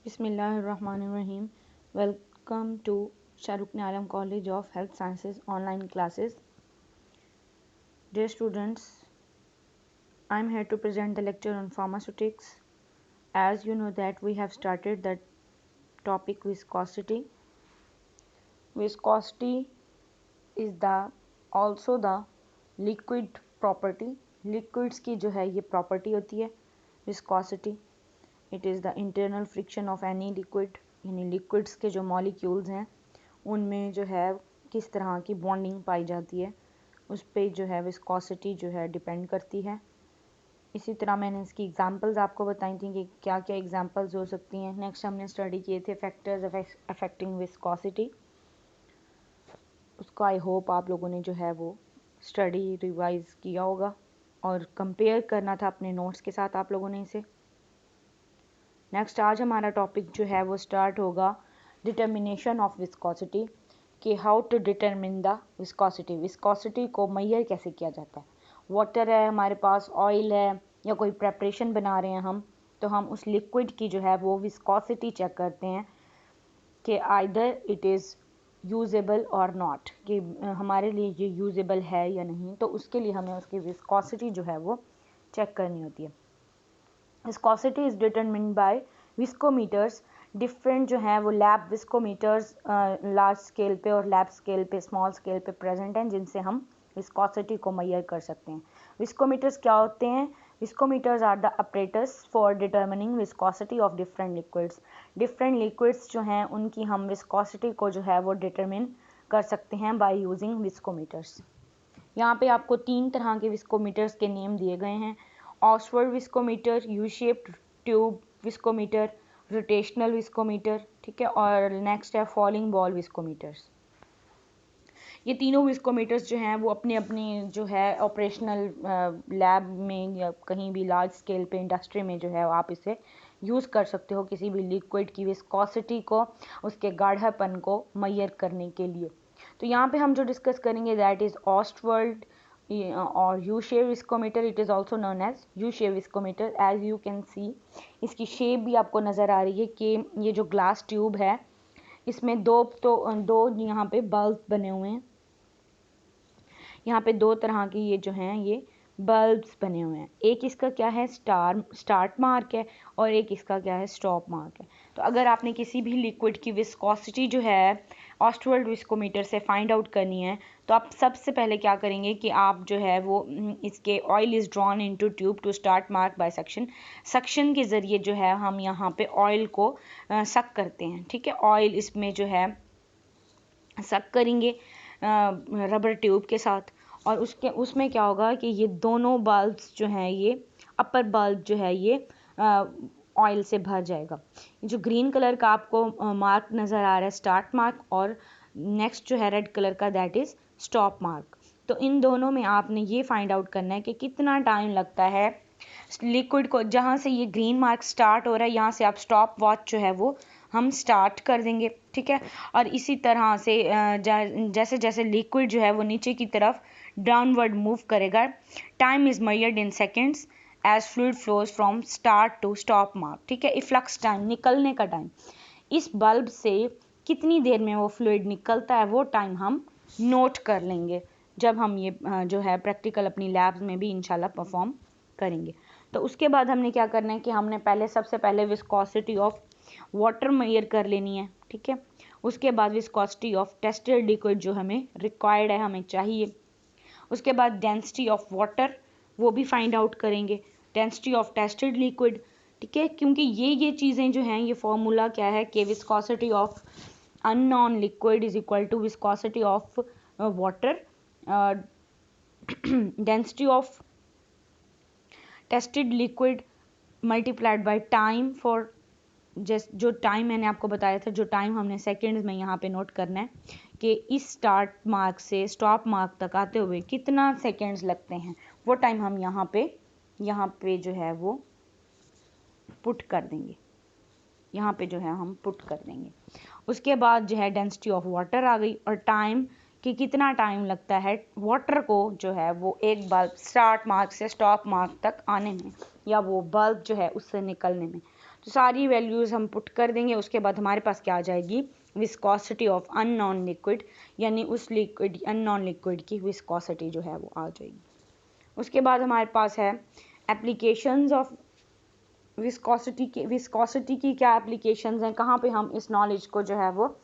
Bismillahirrahmanirrahim. Welcome to Shahrukh Alam College of Health Sciences online classes. Dear students, I am here to present the lecture on pharmaceutics. As you know that we have started the topic viscosity. Viscosity is also the liquid property. Liquids की जो है ये property होती है viscosity. It is the internal friction of any liquid. यानी liquids के जो molecules हैं उनमें जो है किस तरह की बॉन्डिंग पाई जाती है उस पर जो है विस्कोसिटी जो है डिपेंड करती है। इसी तरह मैंने इसकी एग्जांपल्स आपको बताई थी कि क्या क्या एग्जांपल्स हो सकती हैं। नेक्स्ट हमने स्टडी किए थे फैक्टर्स अफेक्टिंग विस्कोसिटी। उसको आई होप आप लोगों ने जो है वो स्टडी रिवाइज किया होगा और कंपेयर करना था अपने नोट्स के साथ आप लोगों ने इसे। नेक्स्ट आज हमारा टॉपिक जो है वो स्टार्ट होगा डिटर्मिनेशन ऑफ विस्कोसिटी कि how to determine the viscosity. Viscosity को मैयर कैसे किया जाता है। वाटर है हमारे पास, ऑयल है या कोई प्रेपरेशन बना रहे हैं हम, तो हम उस लिक्विड की जो है वो विस्कोसिटी चेक करते हैं कि आइदर इट इज़ यूजेबल और नॉट, कि हमारे लिए ये यूजेबल है या नहीं। तो उसके लिए हमें उसकी विस्कोसिटी जो है वो चेक करनी होती है। Viscosity is determined by viscometers. Different जो है वो लैब विस्कोमीटर्स लार्ज स्केल पे और लैब स्केल पे, स्मॉल स्केल पे प्रेजेंट हैं जिनसे हम विस्कोसिटी को मैयर कर सकते हैं। विस्कोमीटर्स क्या होते हैं? Viscometers are the apparatus for determining viscosity of different liquids. Different liquids जो हैं उनकी हम विस्कोसिटी को जो है वो डिटरमिन कर सकते हैं बाय यूजिंग विस्कोमीटर्स। यहाँ पे आपको 3 तरह के विस्कोमीटर्स के नेम दिए गए हैं। Oxford viscometer, U shaped tube viscometer, rotational viscometer, ठीक है, और नेक्स्ट है फॉलिंग बॉल विस्कोमीटर्स। ये तीनों विस्कोमीटर्स जो हैं वो अपने अपने जो है ऑपरेशनल लैब में या कहीं भी लार्ज स्केल पे इंडस्ट्री में जो है आप इसे यूज़ कर सकते हो किसी भी लिक्विड की विस्कोसिटी को, उसके गाढ़ापन को मैयर करने के लिए। तो यहाँ पे हम जो डिस्कस करेंगे दैट इज़ ऑक्सफोर्ड और U shape viscometer. It is also known as U shape viscometer. As you can see इसकी शेप भी आपको नज़र आ रही है कि ये जो ग्लास ट्यूब है इसमें दो यहाँ पे बल्ब बने हुए हैं। यहाँ पे 2 तरह की ये जो हैं ये बल्ब्स बने हुए हैं। एक इसका क्या है स्टार्ट मार्क है और एक इसका क्या है स्टॉप मार्क है। तो अगर आपने किसी भी लिक्विड की विस्कोसिटी जो है ऑक्सफोर्ड विस्कोमीटर से फाइंड आउट करनी है तो आप सबसे पहले क्या करेंगे कि आप जो है वो इसके oil is drawn into tube to start mark by suction. Suction के ज़रिए जो है हम यहाँ पे ऑयल को सक करते हैं, ठीक है। ऑयल इसमें जो है सक करेंगे रबर ट्यूब के साथ और उसमें क्या होगा कि ये दोनों बल्ब्स जो हैं ये अपर बल्ब जो है ये ऑयल से भर जाएगा। जो ग्रीन कलर का आपको मार्क नज़र आ रहा है स्टार्ट मार्क और नेक्स्ट जो है रेड कलर का दैट इज़ स्टॉप मार्क। तो इन दोनों में आपने ये फाइंड आउट करना है कि कितना टाइम लगता है लिक्विड को, जहाँ से ये ग्रीन मार्क स्टार्ट हो रहा है यहाँ से आप स्टॉप वॉच जो है वो हम स्टार्ट कर देंगे, ठीक है। और इसी तरह से जैसे जैसे लिक्विड जो है वो नीचे की तरफ डाउनवर्ड मूव करेगा, time is measured in seconds as fluid flows from start to stop mark, ठीक है। इफ्लक्स टाइम, निकलने का टाइम, इस बल्ब से कितनी देर में वो फ्लूइड निकलता है वो टाइम हम नोट कर लेंगे जब हम ये जो है प्रैक्टिकल अपनी लैब्स में भी इंशाल्लाह परफॉर्म करेंगे। तो उसके बाद हमने क्या करना है कि हमने सबसे पहले विस्कोसिटी ऑफ वाटर मेजर कर लेनी है, ठीक है। उसके बाद विस्कोसिटी ऑफ टेस्टेड लिक्विड जो हमें रिक्वायर्ड है, हमें चाहिए। उसके बाद डेंसिटी ऑफ वाटर वो भी फाइंड आउट करेंगे, डेंसिटी ऑफ टेस्टेड लिक्विड, ठीक है। क्योंकि ये चीज़ें जो हैं ये फॉर्मूला क्या है कि viscosity of unknown liquid is equal to viscosity of water, density of tested liquid multiplied by time for जो टाइम मैंने आपको बताया था, जो टाइम हमने सेकेंड्स में यहाँ पे नोट करना है कि इस स्टार्ट मार्क से स्टॉप मार्क तक आते हुए कितना सेकेंड्स लगते हैं, वो टाइम हम यहाँ पे जो है वो पुट कर देंगे, यहाँ पे जो है हम पुट कर देंगे। उसके बाद जो है डेंसिटी ऑफ वाटर आ गई और टाइम कि कितना टाइम लगता है वाटर को जो है वो एक बार स्टार्ट मार्क से स्टॉप मार्क तक आने में। या वो बल्ब जो है उससे निकलने में। तो सारी वैल्यूज़ हम पुट कर देंगे। उसके बाद हमारे पास क्या आ जाएगी, विस्कोसिटी ऑफ अननोन लिक्विड, यानी उस लिक्विड अननोन लिक्विड की विस्कोसिटी जो है वो आ जाएगी। उसके बाद हमारे पास है एप्लीकेशंस ऑफ विस्कोसिटी की क्या एप्लीकेशंस हैं, कहाँ पे हम इस नॉलेज को जो है वो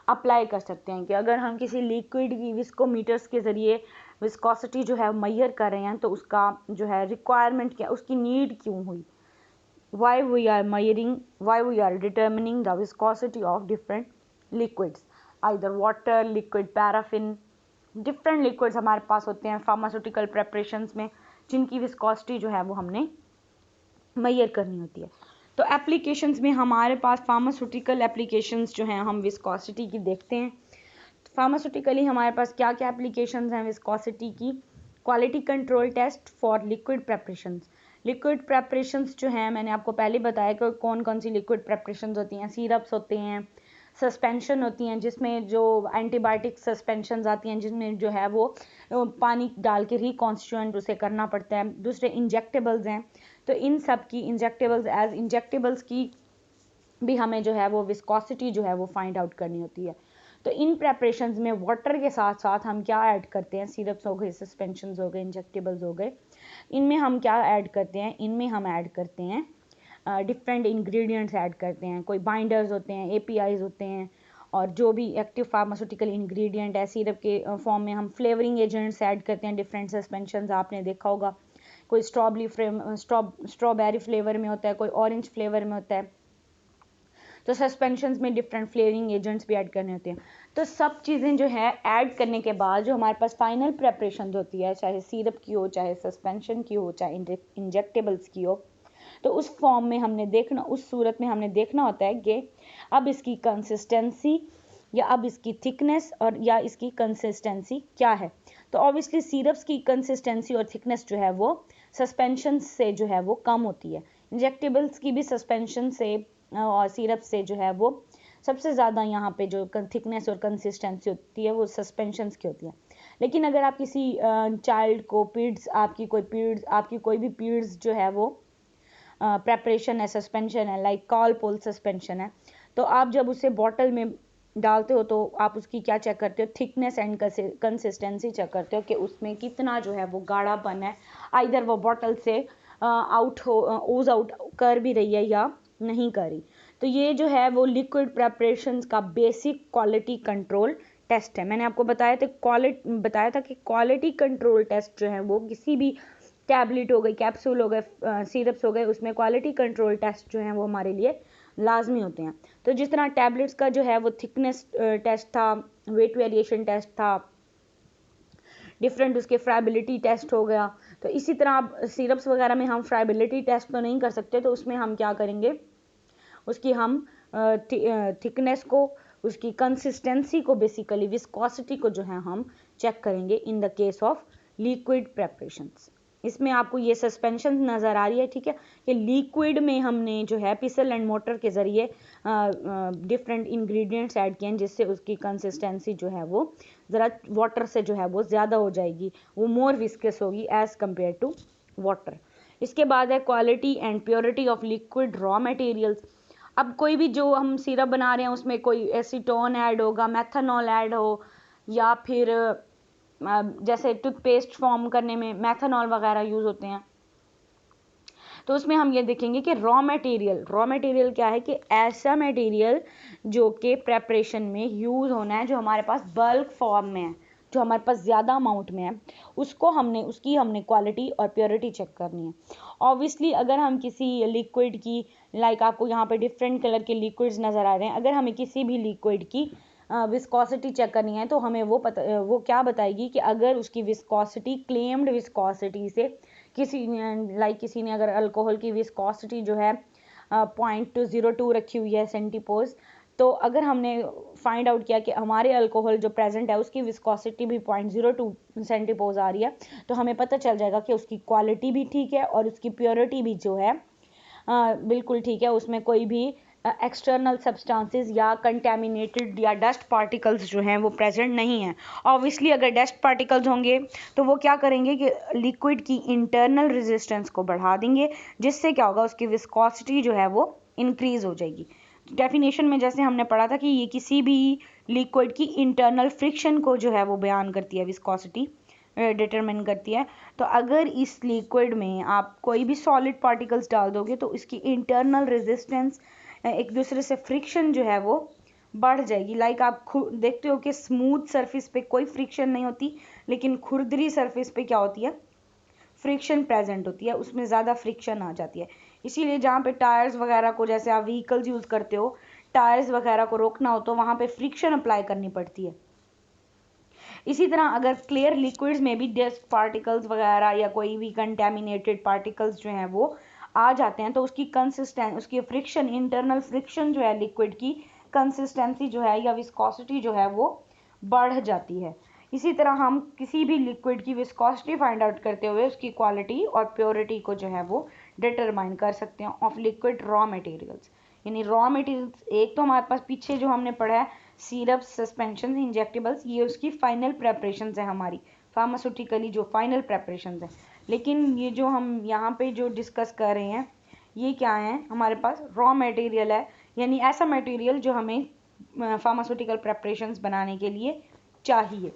अप्लाई कर सकते हैं कि अगर हम किसी लिक्विड की विस्कोमीटर्स के ज़रिए विस्कोसिटी जो है मेजर कर रहे हैं तो उसका जो है रिक्वायरमेंट क्या, उसकी नीड क्यों हुई, why we are determining the viscosity of different liquids, either water, liquid paraffin, different liquids हमारे पास होते हैं फार्मास्यूटिकल प्रेपरेशंस में जिनकी विस्कोसिटी जो है वो हमने मेजर करनी होती है। तो एप्लीकेशंस में हमारे पास फार्मास्यूटिकल एप्लीकेशंस जो हैं हम विस्कोसिटी की देखते हैं। फार्मास्यूटिकली हमारे पास क्या क्या एप्लीकेशंस हैं विस्कोसिटी की, quality control test for liquid preparations. Liquid preparations जो हैं मैंने आपको पहले बताया कि कौन कौन सी लिक्विड प्रेपरेशंस होती हैं, सिरप्स होते हैं, सस्पेंशन होती हैं जिसमें जो एंटीबायोटिक सस्पेंशन आती हैं जिसमें जो है वो पानी डाल के रिकॉन्स्टिट्यूएंट उसे करना पड़ता है। दूसरे इंजेक्टेबल्स हैं, तो इन सब की इंजेक्टेबल्स की भी हमें जो है वो विस्कोसिटी जो है वो फाइंड आउट करनी होती है। तो इन प्रेपरेशंस में वाटर के साथ साथ हम क्या ऐड करते हैं, सिरप्स हो गए, सस्पेंशंस हो गए, इंजेक्टेबल्स हो गए, इनमें हम क्या ऐड करते हैं, इनमें हम ऐड करते हैं डिफरेंट इंग्रेडिएंट्स ऐड करते हैं। कोई बाइंडर्स होते हैं, एपीआईज होते हैं, और जो भी एक्टिव फार्मास्यूटिकल इंग्रेडिएंट है सिरप के फॉर्म में हम फ्लेवरिंग एजेंट्स ऐड करते हैं। डिफरेंट सस्पेंशंस आपने देखा होगा, कोई स्ट्रॉबेरी फ्लेवर में होता है, कोई ऑरेंज फ्लेवर में होता है, तो सस्पेंशंस में डिफरेंट फ्लेवरिंग एजेंट्स भी ऐड करने होते हैं। तो सब चीज़ें जो है ऐड करने के बाद जो हमारे पास फाइनल प्रेपरेशन होती है, चाहे सिरप की हो, चाहे सस्पेंशन की हो, चाहे इंजेक्टेबल्स की हो, तो उस फॉर्म में हमने देखना, उस सूरत में हमने देखना होता है कि अब इसकी कंसिस्टेंसी या अब इसकी थिकनेस और या इसकी कंसिस्टेंसी क्या है। तो ऑब्वियसली सिरप्स की कंसिस्टेंसी और थिकनेस जो है वो सस्पेंशन से जो है वो कम होती है। इंजेक्टेबल्स की भी सस्पेंशन से और सिरप से जो है वो सबसे ज़्यादा यहाँ पे जो थिकनेस और कंसिस्टेंसी होती है वो सस्पेंशंस की होती है। लेकिन अगर आप किसी चाइल्ड को आपकी कोई भी पीड्स जो है वो प्रेपरेशन है, सस्पेंशन है, लाइक कॉलपोल सस्पेंशन है, तो आप जब उसे बॉटल में डालते हो तो आप उसकी क्या चेक करते हो, थिकनेस एंड कंसिस्टेंसी चेक करते हो कि उसमें कितना जो है वो गाढ़ापन है, आइदर वो बॉटल से ओज आउट कर भी रही है या नहीं कर रही। तो ये जो है वो लिक्विड प्रेपरेशंस का बेसिक क्वालिटी कंट्रोल टेस्ट है। मैंने आपको बताया था कि क्वालिटी कंट्रोल टेस्ट जो है वो किसी भी टैबलेट हो गई, कैप्सूल हो गए, सिरप्स हो गए, उसमें क्वालिटी कंट्रोल टेस्ट जो हैं वो हमारे लिए लाजमी होते हैं। तो जिस तरह टैबलेट्स का जो है वो थिकनेस टेस्ट था, वेट वेरिएशन टेस्ट था, डिफरेंट उसके फ्राइबिलिटी टेस्ट हो गया, तो इसी तरह आप सिरप्स वगैरह में हम फ्राइबिलिटी टेस्ट तो नहीं कर सकते, तो उसमें हम क्या करेंगे, उसकी हम थिकनेस को, उसकी कंसिस्टेंसी को, बेसिकली विस्कोसिटी को जो है हम चेक करेंगे in the case of liquid preparations. इसमें आपको ये सस्पेंशन नज़र आ रही है, ठीक है, कि लिक्विड में हमने जो है पिसल एंड मोटर के ज़रिए डिफरेंट इंग्रेडिएंट्स ऐड किए हैं जिससे उसकी कंसिस्टेंसी जो है वो ज़रा वाटर से जो है वो ज़्यादा हो जाएगी, वो मोर विस्कस होगी एज़ कम्पेयर टू वाटर। इसके बाद है quality and purity of liquid raw materials. अब कोई भी जो हम सिरप बना रहे हैं उसमें कोई एसीटोन ऐड होगा, मेथनॉल ऐड हो, या फिर जैसे टूथपेस्ट फॉर्म करने में मेथनॉल वगैरह यूज़ होते हैं, तो उसमें हम ये देखेंगे कि रॉ मटेरियल क्या है, कि ऐसा मटेरियल जो कि प्रेपरेशन में यूज़ होना है, जो हमारे पास बल्क फॉर्म में है, जो हमारे पास ज़्यादा अमाउंट में है, उसकी हमने क्वालिटी और प्योरिटी चेक करनी है। ऑब्वियसली अगर हम किसी लिक्विड की, लाइक आपको यहाँ पे डिफरेंट कलर के लिक्विड्स नज़र आ रहे हैं, अगर हमें किसी भी लिक्विड की विस्कोसिटी चेक करनी है तो हमें वो क्या बताएगी कि अगर उसकी विस्कोसिटी क्लेम्ड विस्कोसिटी से किसी ने अगर अल्कोहल की विस्कोसिटी जो है 0.02 रखी हुई है सेंटीपोज, तो अगर हमने फाइंड आउट किया कि हमारे अल्कोहल जो प्रेजेंट है उसकी विस्कोसिटी भी 0.02 सेंटीपोज आ रही है, तो हमें पता चल जाएगा कि उसकी क्वालिटी भी ठीक है और उसकी प्योरिटी भी जो है बिल्कुल ठीक है, उसमें कोई भी एक्सटर्नल सब्सटेंसेस या कंटेमिनेटेड या डस्ट पार्टिकल्स जो हैं वो प्रेजेंट नहीं हैं। ऑब्वियसली अगर डस्ट पार्टिकल्स होंगे तो वो क्या करेंगे कि लिक्विड की इंटरनल रेजिस्टेंस को बढ़ा देंगे, जिससे क्या होगा, उसकी विस्कोसिटी जो है वो इंक्रीज हो जाएगी। डेफिनेशन में जैसे हमने पढ़ा था कि ये किसी भी लिक्विड की इंटरनल फ्रिक्शन को जो है वो बयान करती है, विस्कोसिटी डिटरमिन करती है। तो अगर इस लिक्विड में आप कोई भी सॉलिड पार्टिकल्स डाल दोगे तो इसकी इंटरनल रेजिस्टेंस, एक दूसरे से फ्रिक्शन जो है वो बढ़ जाएगी। लाइक आप खुद देखते हो कि स्मूथ सरफेस पे कोई फ्रिक्शन नहीं होती, लेकिन खुरदरी सरफेस पे क्या होती है, फ्रिक्शन प्रेजेंट होती है, उसमें ज़्यादा फ्रिक्शन आ जाती है। इसीलिए जहाँ पे टायर्स वगैरह को, जैसे आप व्हीकल्स यूज़ करते हो, टायर्स वगैरह को रोकना हो तो वहाँ पे फ्रिक्शन अप्लाई करनी पड़ती है। इसी तरह अगर क्लियर लिक्विड्स में भी डस्ट पार्टिकल्स वगैरह या कोई भी कंटेमिनेटेड पार्टिकल्स जो हैं वो आ जाते हैं तो उसकी फ्रिक्शन, इंटरनल फ्रिक्शन जो है लिक्विड की, कंसिस्टेंसी जो है या विस्कोसिटी जो है वो बढ़ जाती है। इसी तरह हम किसी भी लिक्विड की विस्कोसिटी फाइंड आउट करते हुए उसकी क्वालिटी और प्योरिटी को जो है वो डिटरमाइन कर सकते हैं ऑफ लिक्विड रॉ मटेरियल्स। यानी रॉ मटेरियल्स, एक तो हमारे पास पीछे जो हमने पढ़ा है सिरप, सस्पेंशन, इंजेक्टेबल्स, ये उसकी फाइनल प्रेपरेशंस है हमारी, फार्मास्यूटिकली जो फाइनल प्रेपरेशंस हैं। लेकिन ये जो हम यहाँ पे जो डिस्कस कर रहे हैं ये क्या है, हमारे पास रॉ मटेरियल है, यानी ऐसा मटेरियल जो हमें फार्मास्यूटिकल प्रेपरेशंस बनाने के लिए चाहिए।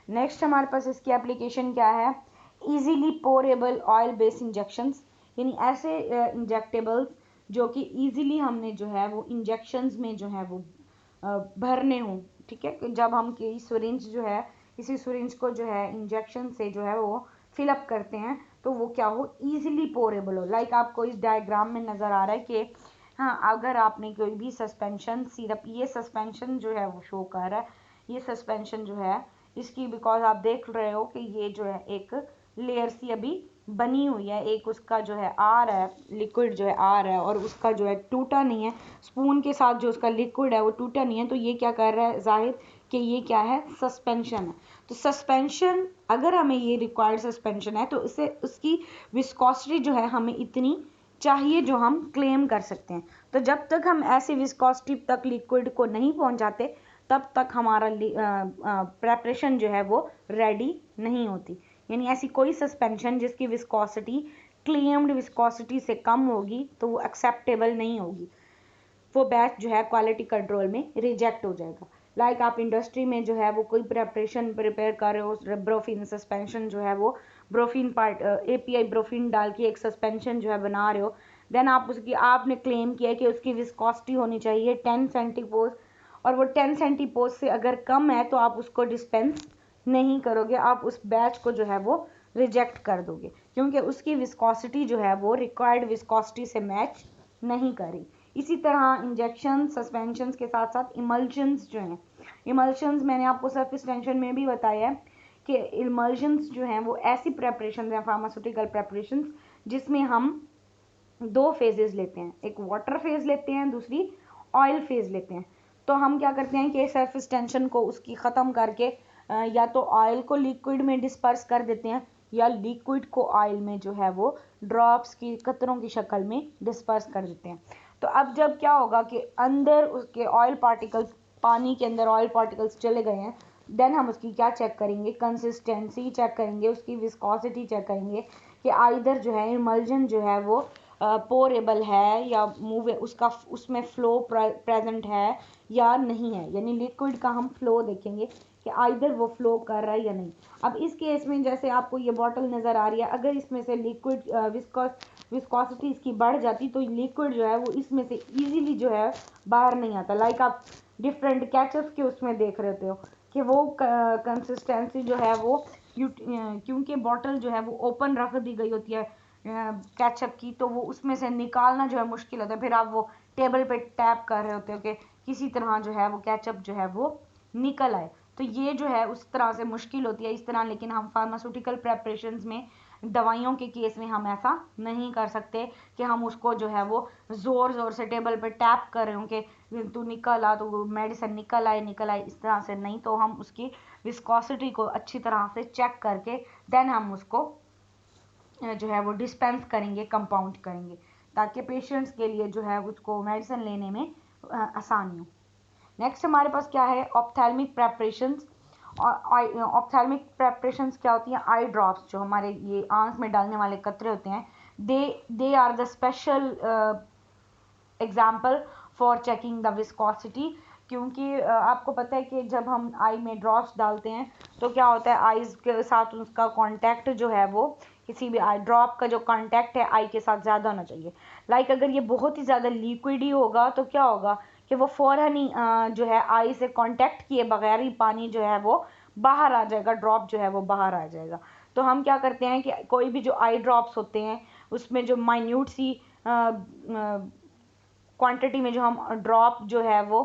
नेक्स्ट हमारे पास इसकी एप्लीकेशन क्या है, इजीली पोरेबल ऑयल बेस्ड इंजेक्शंस, यानी ऐसे इंजेक्टेबल्स जो कि इजीली हमने जो है वो इंजेक्शंस में जो है वो भरने हों। ठीक है, जब हम की सिरिंज जो है, किसी सिरिंज को जो है इंजेक्शन से जो है वो फिलअप करते हैं तो वो क्या हो, इजीली पोरेबल हो। लाइक आपको इस डायग्राम में नज़र आ रहा है कि हाँ, अगर आपने कोई भी सस्पेंशन सिरप, ये सस्पेंशन जो है वो शो कर रहा है, ये सस्पेंशन जो है इसकी, बिकॉज आप देख रहे हो कि ये जो है एक लेयर सी अभी बनी हुई है, एक उसका जो है आ रहा है, लिक्विड जो है आ रहा है और उसका जो है टूटा नहीं है, स्पून के साथ जो उसका लिक्विड है वो टूटा नहीं है, तो ये क्या कर रहा है, जाहिर कि ये क्या है, सस्पेंशन है। तो सस्पेंशन, अगर हमें ये रिक्वायर्ड सस्पेंशन है तो इससे उसकी विस्कोसिटी जो है हमें इतनी चाहिए जो हम क्लेम कर सकते हैं। तो जब तक हम ऐसी विस्कोसिटी तक लिक्विड को नहीं पहुंचाते तब तक हमारा प्रेपरेशन जो है वो रेडी नहीं होती। यानी ऐसी कोई सस्पेंशन जिसकी विस्कोसिटी क्लेम्ड विस्कोसिटी से कम होगी तो वो एक्सेप्टेबल नहीं होगी, वो बैच जो है क्वालिटी कंट्रोल में रिजेक्ट हो जाएगा। लाइक आप इंडस्ट्री में जो है वो कोई प्रेपरेशन प्रिपेयर कर रहे हो, ब्रोफिन सस्पेंशन जो है वो ब्रोफिन पार्ट एपीआई ब्रोफिन डाल के एक सस्पेंशन जो है बना रहे हो, देन आप उसकी, आपने क्लेम किया कि उसकी विस्कोसिटी होनी चाहिए 10 सेंटीपोज, और वो 10 सेंटीपोज से अगर कम है तो आप उसको डिस्पेंस नहीं करोगे, आप उस बैच को जो है वो रिजेक्ट कर दोगे, क्योंकि उसकी विस्कोसिटी जो है वो रिक्वायर्ड विस्कोसिटी से मैच नहीं करी। इसी तरह इंजेक्शन सस्पेंशंस के साथ साथ इमल्शंस जो हैं, इमल्शंस मैंने आपको सरफेस टेंशन में भी बताया है कि इमल्शंस जो हैं वो ऐसी प्रेपरेशन हैं, फार्मास्यूटिकल प्रेपरेशंस, जिसमें हम दो फेजेस लेते हैं, एक वाटर फेज लेते हैं, दूसरी ऑयल फेज लेते हैं। तो हम क्या करते हैं कि सरफेस टेंशन को उसकी ख़त्म करके या तो ऑयल को लिक्विड में डिस्पर्स कर देते हैं या लिक्विड को ऑयल में जो है वो ड्रॉप्स की, कतरों की शक्ल में डिस्पर्स कर देते हैं। तो अब जब क्या होगा कि अंदर उसके ऑयल पार्टिकल्स, पानी के अंदर ऑयल पार्टिकल्स चले गए हैं, देन हम उसकी क्या चेक करेंगे, कंसिस्टेंसी चेक करेंगे, उसकी विस्कोसिटी चेक करेंगे कि आइदर जो है इमल्जन जो है वो पोरेबल है या मूव, उसका उसमें फ्लो प्रेजेंट है या नहीं है, यानी लिक्विड का हम फ्लो देखेंगे कि आइदर वो फ्लो कर रहा है या नहीं। अब इस केस में जैसे आपको ये बॉटल नज़र आ रही है, अगर इसमें से लिक्विड विस्कोसिटी इसकी बढ़ जाती तो लिक्विड जो है वो इसमें से इजीली जो है बाहर नहीं आता। लाइक आप डिफरेंट कैचअप के उसमें देख रहे हो कि वो कंसिस्टेंसी जो है वो, क्योंकि बॉटल जो है वो ओपन रख दी गई होती है केचप की, तो वो उसमें से निकालना जो है मुश्किल होता है, फिर आप वो टेबल पे टैप कर रहे होते हो कि किसी तरह जो है वो केचप जो है वो निकल आए, तो ये जो है उस तरह से मुश्किल होती है इस तरह। लेकिन हम फार्मास्यूटिकल प्रेपरेशंस में, दवाइयों के केस में हम ऐसा नहीं कर सकते कि हम उसको जो है वो ज़ोर ज़ोर से टेबल पे टैप कर रहे हो कि तू निकल आ, तो मेडिसिन निकल आए, इस तरह से नहीं। तो हम उसकी विस्कोसिटी को अच्छी तरह से चेक करके देन हम उसको जो है वो डिस्पेंस करेंगे, कंपाउंड करेंगे। ताकि पेशेंट्स के लिए जो है उसको मेडिसिन लेने में आसानी हो। नेक्स्ट हमारे पास क्या है, ऑप्थेल्मिक प्रेपरेशंस। ऑप्थेल्मिक प्रेपरेशंस क्या होती हैं, आई ड्रॉप्स जो हमारे ये आंख में डालने वाले कतरे होते हैं, they are the special example for checking the viscosity. क्योंकि आपको पता है कि जब हम आई में ड्रॉप्स डालते हैं तो क्या होता है, आईज के साथ उसका कांटेक्ट जो है वो, किसी भी आई ड्रॉप का जो कांटेक्ट है आई के साथ ज़्यादा होना चाहिए। लाइक अगर ये बहुत ही ज़्यादा लिक्विड ही होगा तो क्या होगा कि वो फ़ौरन ही जो है आई से कांटेक्ट किए बगैर ही पानी जो है वो बाहर आ जाएगा, ड्रॉप जो है वो बाहर आ जाएगा। तो हम क्या करते हैं कि कोई भी जो आई ड्रॉप्स होते हैं उसमें जो माइन्यूट सी क्वांटिटी में जो हम ड्रॉप जो है वो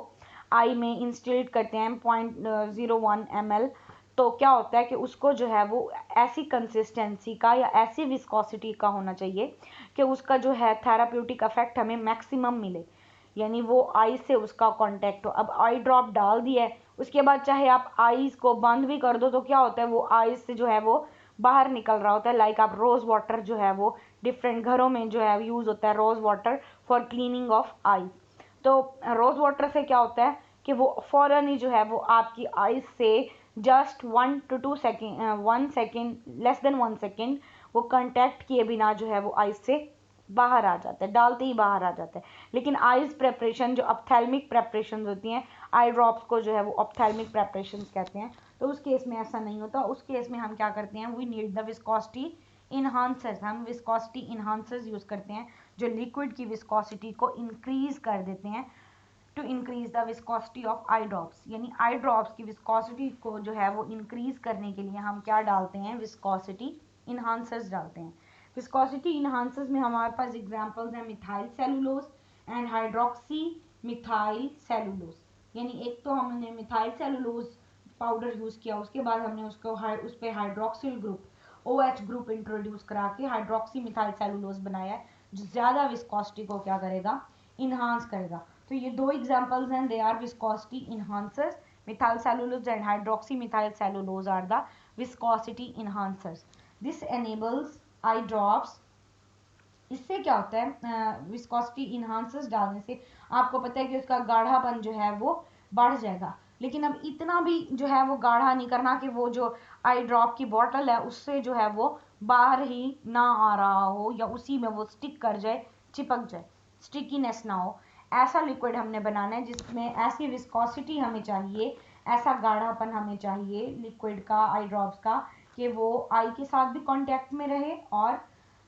आई में इंस्टिलेट करते हैं 0.01 ml, तो क्या होता है कि उसको जो है वो ऐसी कंसिस्टेंसी का या ऐसी विस्कोसिटी का होना चाहिए कि उसका जो है थेराप्यूटिक इफेक्ट हमें मैक्सिमम मिले, यानी वो आई से उसका कांटेक्ट हो। अब आई ड्रॉप डाल दिया है, उसके बाद चाहे आप आईज को बंद भी कर दो तो क्या होता है, वो आईज से जो है वो बाहर निकल रहा होता है। लाइक आप रोज़ वाटर जो है वो डिफरेंट घरों में जो है यूज़ होता है, rose water for cleaning of eye. तो रोज़ वाटर से क्या होता है कि वो फ़ौरन ही जो है वो आपकी आईज से just 1 to 2 second, 1 second, less than 1 second वो कंटेक्ट किए बिना जो है वो आईज से बाहर आ जाता है, डालते ही बाहर आ जाता है। लेकिन आईज प्रेपरेशन जो ऑप्थेल्मिक प्रेपरेशन होती हैं, आई ड्रॉप्स को जो है वो ऑप्थेल्मिक प्रेपरेशन कहते हैं, तो उस केस में ऐसा नहीं होता। उस केस में हम क्या करते हैं, वी नीड द विस्कोसिटी इन्हांसर्स। हम विस्कोसिटी इन्हांसर्स यूज़ करते हैं जो लिक्विड की विस्कोसिटी को इंक्रीज कर देते हैं, to increase the viscosity of eye drops. यानी आई ड्रॉप्स की विस्कोसिटी को जो है वो इंक्रीज करने के लिए हम क्या डालते हैं, विस्कोसिटी इन्हांसर्स डालते हैं। विस्कोसिटी इन्हांसर्स में हमारे पास एग्जांपल्स हैं methyl cellulose and hydroxy methyl cellulose. यानी एक तो हमने मिथाइल सेलुलोज पाउडर यूज़ किया, उसके बाद हमने उसको उस पर hydroxyl group OH group introduce करा के हाइड्रोक्सी मिथाइल सेलुलोज बनाया, जो ज़्यादा विस्कोसिटी को क्या करेगा, इन्हांस करेगा। तो ये दो एग्जांपल्स हैं, they are viscosity enhancers, methyl cellulose and hydroxy methyl cellulose are the viscosity enhancers. This enables eye drops. इससे क्या होता है, विस्कोसिटी इन्हांसर्स डालने से आपको पता है कि उसका गाढ़ापन जो है वो बढ़ जाएगा। लेकिन अब इतना भी जो है वो गाढ़ा नहीं करना कि वो जो आई ड्रॉप की बॉटल है उससे जो है वो बाहर ही ना आ रहा हो या उसी में वो स्टिक कर जाए, चिपक जाए, स्टिकीनेस ना हो। ऐसा लिक्विड हमने बनाना है जिसमें ऐसी विस्कोसिटी हमें चाहिए, ऐसा गाढ़ापन हमें चाहिए लिक्विड का, आई ड्रॉप्स का, कि वो आई के साथ भी कांटेक्ट में रहे और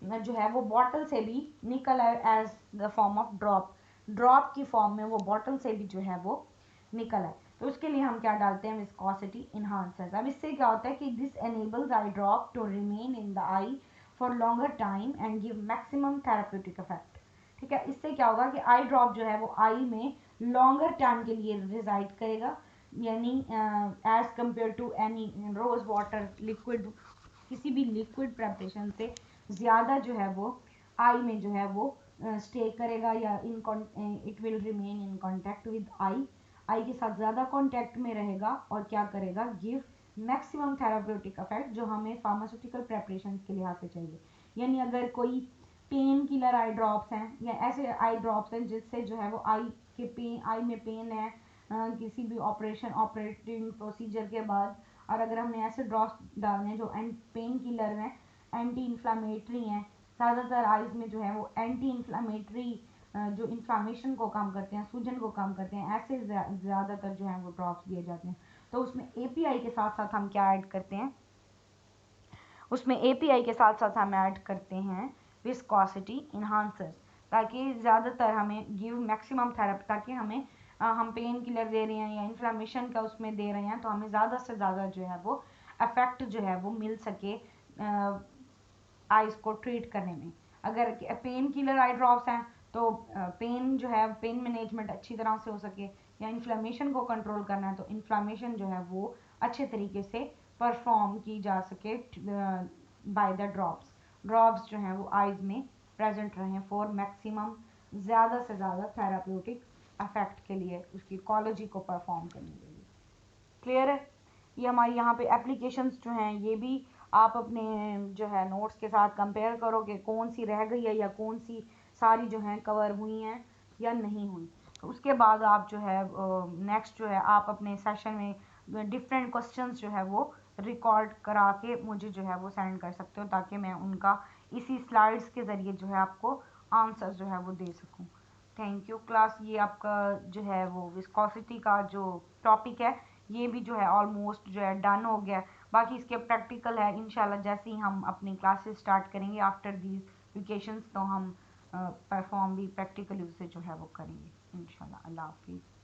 जो है वो बॉटल से भी निकल आए as the form of drop, drop की फॉर्म में वो बॉटल से भी जो है वो निकल आए। तो उसके लिए हम क्या डालते हैं, विस्कोसिटी इन्हांसर्स। अब इससे क्या होता है कि this enables eye drop to remain in the eye for longer time and give maximum therapeutic effect. ठीक है, इससे क्या होगा कि आई ड्रॉप जो है वो आई में लॉन्गर टाइम के लिए रिजाइड करेगा, यानी as compare to any rose water liquid, किसी भी लिक्विड प्रेपरेशन से ज़्यादा जो है वो आई में जो है वो स्टे करेगा, या it will remain in contact with eye, eye के साथ ज़्यादा कांटेक्ट में रहेगा और क्या करेगा, गिव मैक्सिमम थेराप्यूटिक इफेक्ट, जो हमें फार्मास्यूटिकल प्रेपरेशन के लिहाज से चाहिए। यानी अगर कोई पेन किलर आई ड्रॉप्स हैं या ऐसे आई ड्रॉप्स हैं जिससे जो है वो आई में पेन है किसी भी ऑपरेटिंग प्रोसीजर के बाद, और अगर हमने ऐसे ड्रॉप्स डालने जो पेन किलर हैं, एंटी इन्फ्लामेटरी हैं, ज़्यादातर आइज में जो है वो एंटी इन्फ्लामेटरी जो इन्फ्लामेशन को कम करते हैं, सूजन को कम करते हैं, ऐसे ज़्यादातर जो है वो ड्रॉप्स दिए जाते हैं। तो उसमें API के साथ साथ हम क्या ऐड करते हैं, उसमें API के साथ साथ हम ऐड करते हैं विस्कोसिटी इन्हांसर्स, ताकि ज़्यादातर हमें गिव मैक्सिमम थेरेपी, ताकि हमें हम पेन किलर दे रहे हैं या इन्फ्लामेशन का उसमें दे रहे हैं तो हमें ज़्यादा से ज़्यादा जो है वो इफेक्ट जो है वो मिल सके आइज को ट्रीट करने में। अगर पेन किलर आई ड्रॉप्स हैं तो पेन जो है, पेन मैनेजमेंट अच्छी तरह से हो सके, या इन्फ्लामेशन को कंट्रोल करना है तो इन्फ्लामेशन जो है वो अच्छे तरीके से परफॉर्म की जा सके बाय द ड्रॉप्स। ड्रॉप्स जो हैं वो आइज में प्रेजेंट रहें फॉर मैक्सिमम, ज़्यादा से ज़्यादा थेराप्यूटिक इफेक्ट के लिए, उसकी इकोलॉजी को परफॉर्म करने के लिए। क्लियर है? ये हमारी यहाँ पे एप्लीकेशंस जो हैं ये भी आप अपने जो है नोट्स के साथ कंपेयर करो कि कौन सी रह गई है या कौन सी सारी जो हैं कवर हुई हैं या नहीं हुई। तो उसके बाद आप जो है नेक्स्ट जो है आप अपने सेशन में डिफरेंट क्वेश्चंस जो है वो रिकॉर्ड करा के मुझे जो है वो सेंड कर सकते हो, ताकि मैं उनका इसी स्लाइड्स के ज़रिए जो है आपको आंसर जो है वो दे सकूं। Thank you class. ये आपका जो है वो विस्कोसिटी का जो टॉपिक है ये भी जो है ऑलमोस्ट जो है डन हो गया। बाकी इसके प्रैक्टिकल है इंशाल्लाह, जैसे ही हम अपनी क्लासेस स्टार्ट करेंगे आफ्टर दीज वेकेशंस, तो हम परफॉर्म भी प्रैक्टिकली उसे जो है वो करेंगे इंशाल्लाह। अल्लाह हाफिज़।